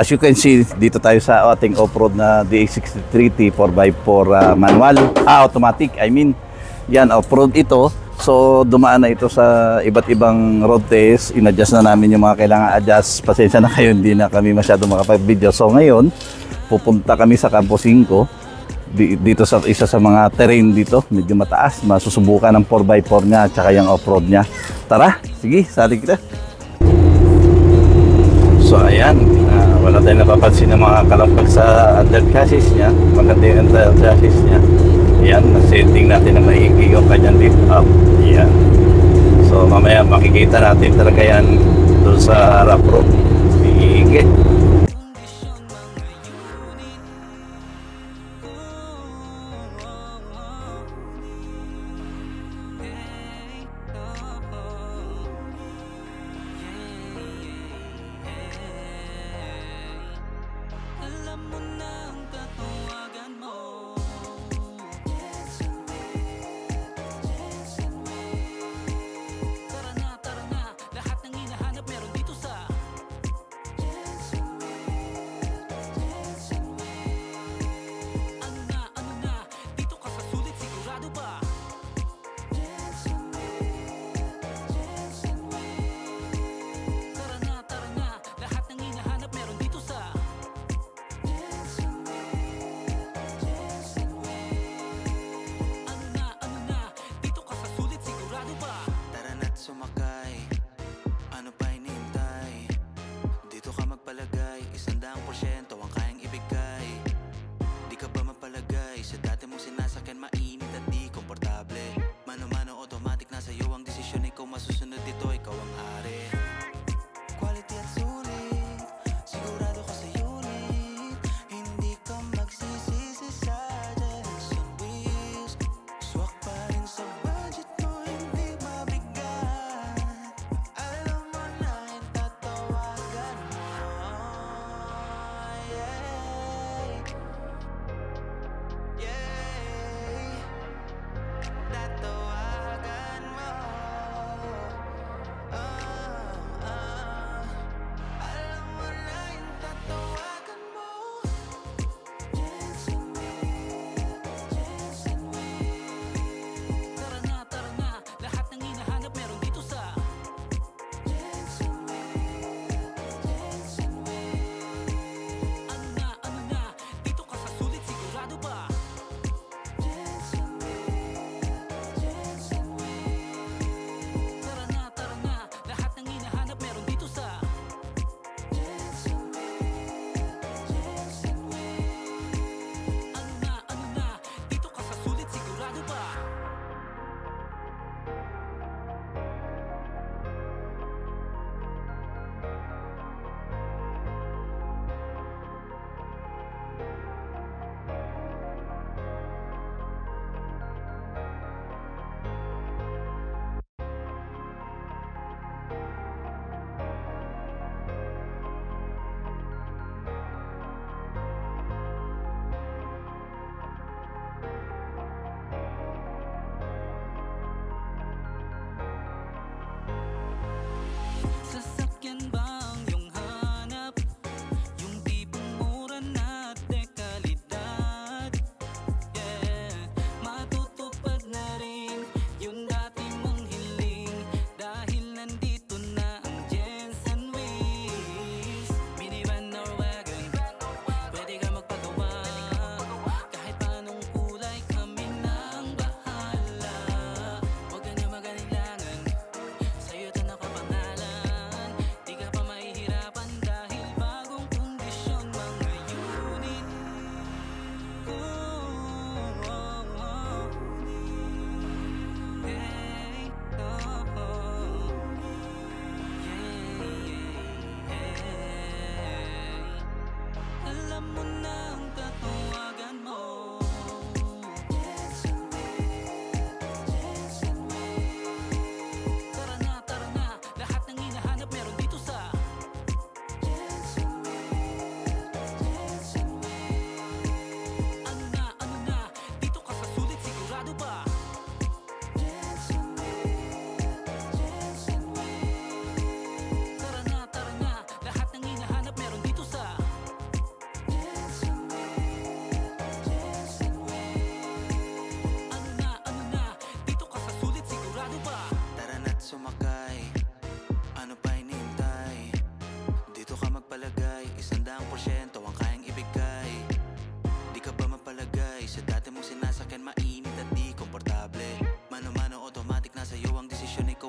As you can see, dito tayo sa ating off-road na DA63T 4x4 manual, automatic, I mean. Yan, off-road ito. So, dumaan na ito sa iba't ibang road test. In-adjust na namin yung mga kailangan adjust. Pasensya na kayo, hindi na kami masyado makapag-video. So, ngayon, pupunta kami sa Campo 5. Dito sa isa sa mga terrain dito, medyo mataas. Masusubukan ng 4x4 niya at saka yung off-road niya. Tara, sige, sali kita. So ayan, wala tayong napapansin ng mga kalampag sa under chassis niya. Maganda yung under chassis niya. Ayan, setting natin na maigi yung kanyang lift up. Ayan. So mamaya makikita natin talaga yan doon sa rough road. Maigi.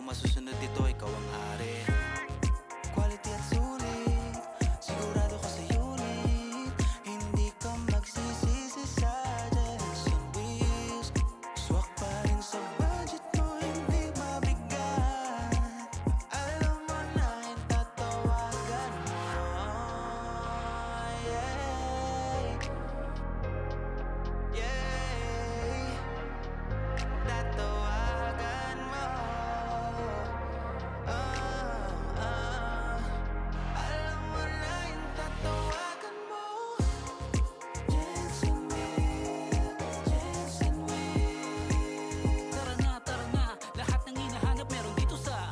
Kung masusunod dito, ikaw ang hari. Quality at sulit, sigurado ka sa unit. Hindi ka magsisisi sa Jensen Wheels. Swak pa rin sa budget mo, hindi mabigat. Alam mo na yung tatawagan mo. Yeah, tatawagan mo. Alam mo na yung tatawagan mo. Jensen Wheels, Jensen Wheels. Tara na, lahat ng hinahanap meron dito sa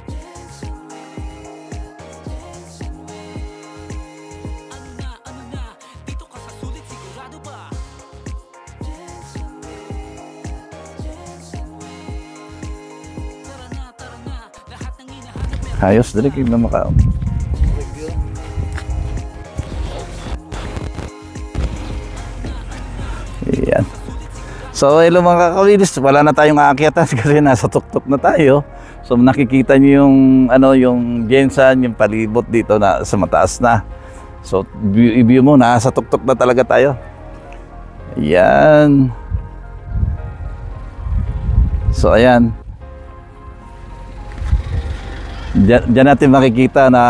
Jensen Wheels, Jensen Wheels. Ano na, dito ka sa sulit, sigurado ba? Jensen Wheels, Jensen Wheels. Tara na, lahat ng hinahanap meron. Ayos, dali kayo na maka. Ayan. So, hello mga kawilis, wala na tayong aakyatan kasi nasa tuktok na tayo. So, nakikita niyo yung ano, yung Jensen, yung palibot dito na sa mataas na. So, i-view mo, nasa tuktok na talaga tayo. Ayan. So, ayan. Diyan natin makikita na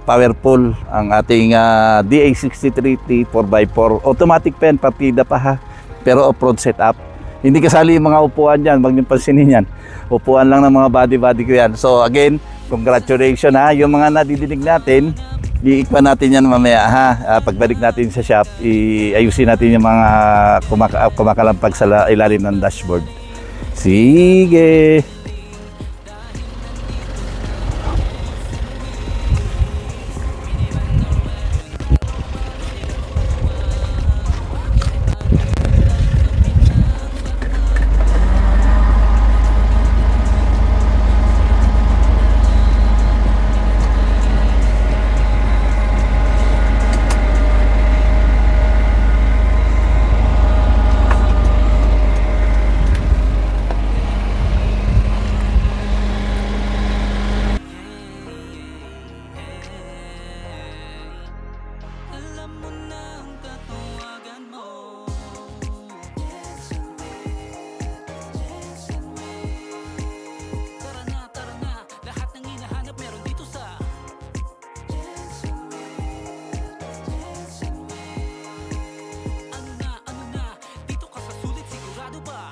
powerful ang ating DA63T 4x4 automatic pen, partida pa ha, pero off-road setup. Hindi kasali yung mga upuan dyan, wag niyong pansinin yan, upuan lang ng mga body ko yan. So again, congratulations ha, yung mga nadidinig natin, iikpan natin yan mamaya ha. Pagbalik natin sa shop, ayusin natin yung mga kumakalampag sa ilalim ng dashboard. Sige. Alam mo na ang tatawagan mo. Jensen Wheels, Jensen Wheels. Tara na, lahat ng hinahanap meron dito sa Jensen Wheels, Jensen Wheels. Ano na, dito ka sa sulit, sigurado ba?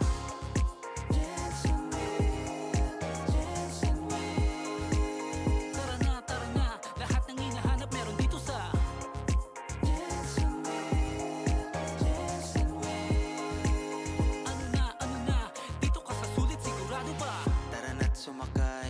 Jensen Wheels, Jensen Wheels. Tara na, lahat ng hinahanap meron dito sa Jensen Wheels, Jensen Wheels. Ano na, dito ka sa sulit, sigurado ba? Tara na't sumakay.